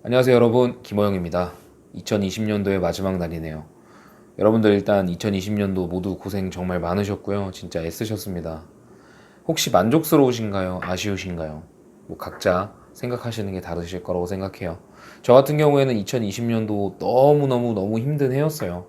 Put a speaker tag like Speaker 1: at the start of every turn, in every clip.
Speaker 1: 안녕하세요 여러분, 김호영입니다. 2020년도의 마지막 날이네요. 여러분들 일단 2020년도 모두 고생 정말 많으셨고요. 진짜 애쓰셨습니다. 혹시 만족스러우신가요? 아쉬우신가요? 각자 생각하시는 게 다르실 거라고 생각해요. 저 같은 경우에는 2020년도 너무너무 힘든 해였어요.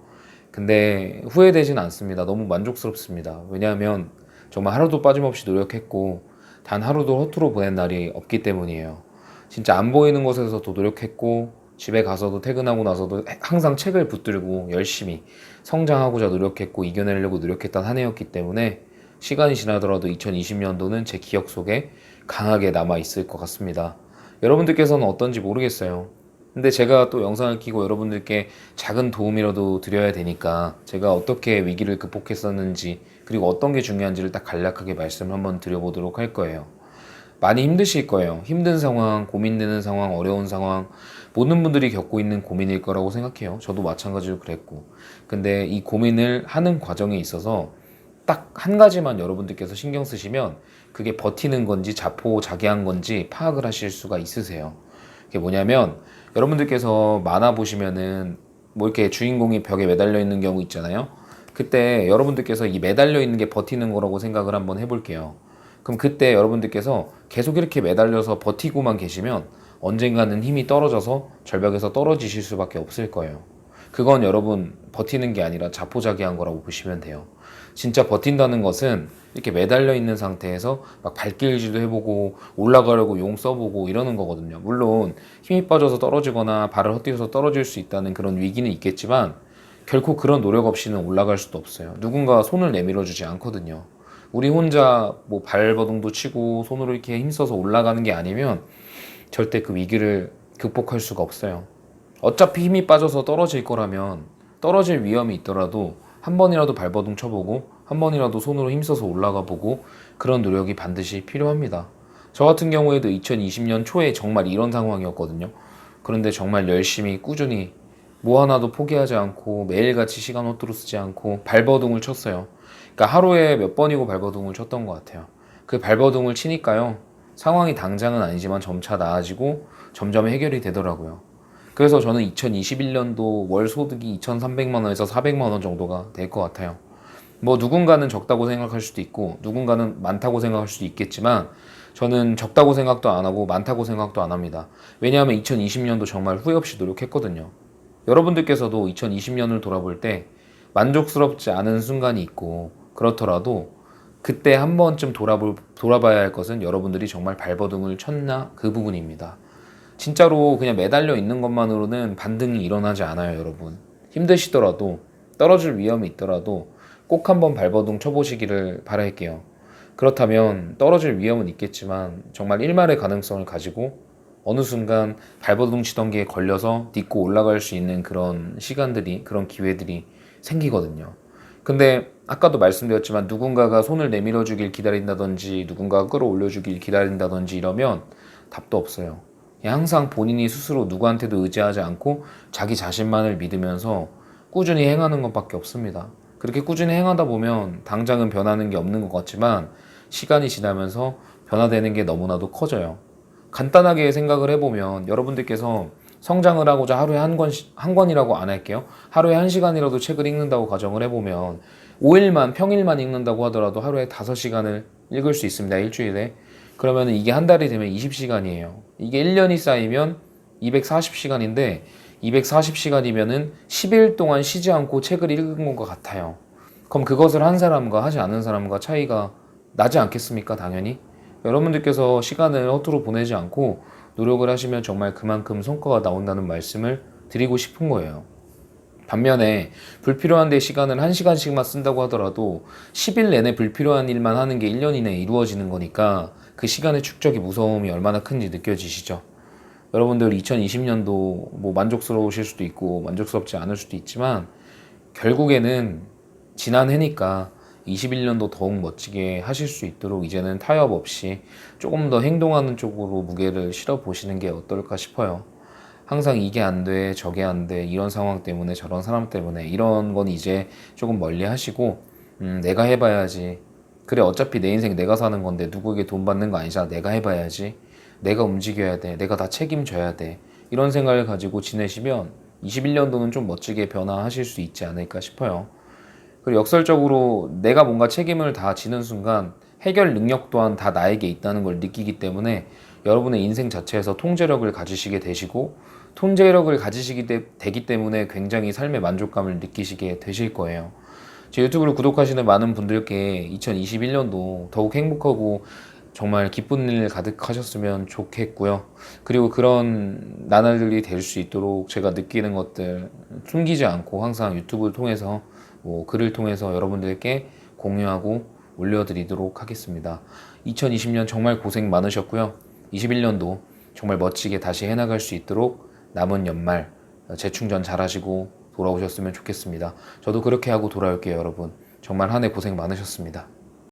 Speaker 1: 근데 후회되진 않습니다. 너무 만족스럽습니다. 왜냐하면 정말 하루도 빠짐없이 노력했고 단 하루도 허투루 보낸 날이 없기 때문이에요. 진짜 안 보이는 곳에서도 노력했고 집에 가서도 퇴근하고 나서도 항상 책을 붙들고 열심히 성장하고자 노력했고 이겨내려고 노력했던 한 해였기 때문에 시간이 지나더라도 2020년도는 제 기억 속에 강하게 남아 있을 것 같습니다. 여러분들께서는 어떤지 모르겠어요. 근데 제가 또 영상을 키고 여러분들께 작은 도움이라도 드려야 되니까 제가 어떻게 위기를 극복했었는지 그리고 어떤 게 중요한지를 딱 간략하게 말씀을 한번 드려보도록 할 거예요. 많이 힘드실 거예요. 힘든 상황, 고민되는 상황, 어려운 상황, 모든 분들이 겪고 있는 고민일 거라고 생각해요. 저도 마찬가지로 그랬고. 근데 이 고민을 하는 과정에 있어서 딱 한 가지만 여러분들께서 신경 쓰시면 그게 버티는 건지 자포자기한 건지 파악을 하실 수가 있으세요. 그게 뭐냐면 여러분들께서 만화 보시면은 이렇게 주인공이 벽에 매달려 있는 경우 있잖아요. 그때 여러분들께서 이 매달려 있는 게 버티는 거라고 생각을 한번 해볼게요. 그럼 그때 여러분들께서 계속 이렇게 매달려서 버티고만 계시면 언젠가는 힘이 떨어져서 절벽에서 떨어지실 수밖에 없을 거예요. 그건 여러분 버티는 게 아니라 자포자기한 거라고 보시면 돼요. 진짜 버틴다는 것은 이렇게 매달려 있는 상태에서 막 발길질도 해보고 올라가려고 용 써보고 이러는 거거든요. 물론 힘이 빠져서 떨어지거나 발을 헛디뎌서 떨어질 수 있다는 그런 위기는 있겠지만 결코 그런 노력 없이는 올라갈 수도 없어요. 누군가 손을 내밀어 주지 않거든요. 우리 혼자 발버둥도 치고 손으로 이렇게 힘써서 올라가는 게 아니면 절대 그 위기를 극복할 수가 없어요. 어차피 힘이 빠져서 떨어질 거라면 떨어질 위험이 있더라도 한 번이라도 발버둥 쳐보고 한 번이라도 손으로 힘써서 올라가 보고 그런 노력이 반드시 필요합니다. 저 같은 경우에도 2020년 초에 정말 이런 상황이었거든요. 그런데 정말 열심히 꾸준히 뭐 하나도 포기하지 않고 매일같이 시간 허투루 쓰지 않고 발버둥을 쳤어요. 그러니까 하루에 몇 번이고 발버둥을 쳤던 것 같아요. 그 발버둥을 치니까요. 상황이 당장은 아니지만 점차 나아지고 점점 해결이 되더라고요. 그래서 저는 2021년도 월 소득이 2,300만 원에서 400만 원 정도가 될 것 같아요. 누군가는 적다고 생각할 수도 있고 누군가는 많다고 생각할 수도 있겠지만 저는 적다고 생각도 안 하고 많다고 생각도 안 합니다. 왜냐하면 2020년도 정말 후회 없이 노력했거든요. 여러분들께서도 2020년을 돌아볼 때 만족스럽지 않은 순간이 있고 그렇더라도 그때 한 번쯤 돌아봐야 할 것은 여러분들이 정말 발버둥을 쳤나 그 부분입니다. 진짜로 그냥 매달려 있는 것만으로는 반등이 일어나지 않아요, 여러분. 힘드시더라도 떨어질 위험이 있더라도 꼭 한번 발버둥 쳐보시기를 바랄게요. 그렇다면 떨어질 위험은 있겠지만 정말 일말의 가능성을 가지고 어느 순간 발버둥 치던 게 걸려서 딛고 올라갈 수 있는 그런 시간들이, 그런 기회들이 생기거든요. 근데 아까도 말씀드렸지만 누군가가 손을 내밀어 주길 기다린다든지 누군가가 끌어올려 주길 기다린다든지 이러면 답도 없어요. 항상 본인이 스스로 누구한테도 의지하지 않고 자기 자신만을 믿으면서 꾸준히 행하는 것밖에 없습니다. 그렇게 꾸준히 행하다 보면 당장은 변하는 게 없는 것 같지만 시간이 지나면서 변화되는 게 너무나도 커져요. 간단하게 생각을 해보면 여러분들께서 성장을 하고자 하루에 한 권이라고 안 할게요. 하루에 1시간이라도 책을 읽는다고 가정을 해보면 5일만, 평일만 읽는다고 하더라도 하루에 5시간을 읽을 수 있습니다. 일주일에. 그러면 이게 한 달이 되면 20시간이에요. 이게 1년이 쌓이면 240시간인데 240시간이면은 10일 동안 쉬지 않고 책을 읽은 것 같아요. 그럼 그것을 한 사람과 하지 않은 사람과 차이가 나지 않겠습니까? 당연히. 여러분들께서 시간을 허투루 보내지 않고 노력을 하시면 정말 그만큼 성과가 나온다는 말씀을 드리고 싶은 거예요. 반면에 불필요한 데 시간을 1시간씩만 쓴다고 하더라도 10일 내내 불필요한 일만 하는 게 1년 이내에 이루어지는 거니까 그 시간의 축적이 무서움이 얼마나 큰지 느껴지시죠? 여러분들 2020년도 만족스러우실 수도 있고 만족스럽지 않을 수도 있지만 결국에는 지난 해니까 21년도 더욱 멋지게 하실 수 있도록 이제는 타협 없이 조금 더 행동하는 쪽으로 무게를 실어 보시는 게 어떨까 싶어요. 항상 이게 안 돼, 저게 안 돼, 이런 상황 때문에 저런 사람 때문에 이런 건 이제 조금 멀리 하시고 내가 해봐야지. 그래 어차피 내 인생 내가 사는 건데 누구에게 돈 받는 거 아니잖아. 내가 해봐야지. 내가 움직여야 돼. 내가 다 책임져야 돼. 이런 생각을 가지고 지내시면 21년도는 좀 멋지게 변화하실 수 있지 않을까 싶어요. 그리고 역설적으로 내가 뭔가 책임을 다 지는 순간 해결 능력 또한 다 나에게 있다는 걸 느끼기 때문에 여러분의 인생 자체에서 통제력을 가지시게 되시고, 통제력을 가지시게 되기 때문에 굉장히 삶의 만족감을 느끼시게 되실 거예요. 제 유튜브를 구독하시는 많은 분들께 2021년도 더욱 행복하고 정말 기쁜 일 가득하셨으면 좋겠고요. 그리고 그런 나날들이 될 수 있도록 제가 느끼는 것들 숨기지 않고 항상 유튜브를 통해서 글을 통해서 여러분들께 공유하고 올려드리도록 하겠습니다. 2020년 정말 고생 많으셨고요. 21년도 정말 멋지게 다시 해나갈 수 있도록 남은 연말 재충전 잘 하시고 돌아오셨으면 좋겠습니다. 저도 그렇게 하고 돌아올게요, 여러분. 정말 한 해 고생 많으셨습니다.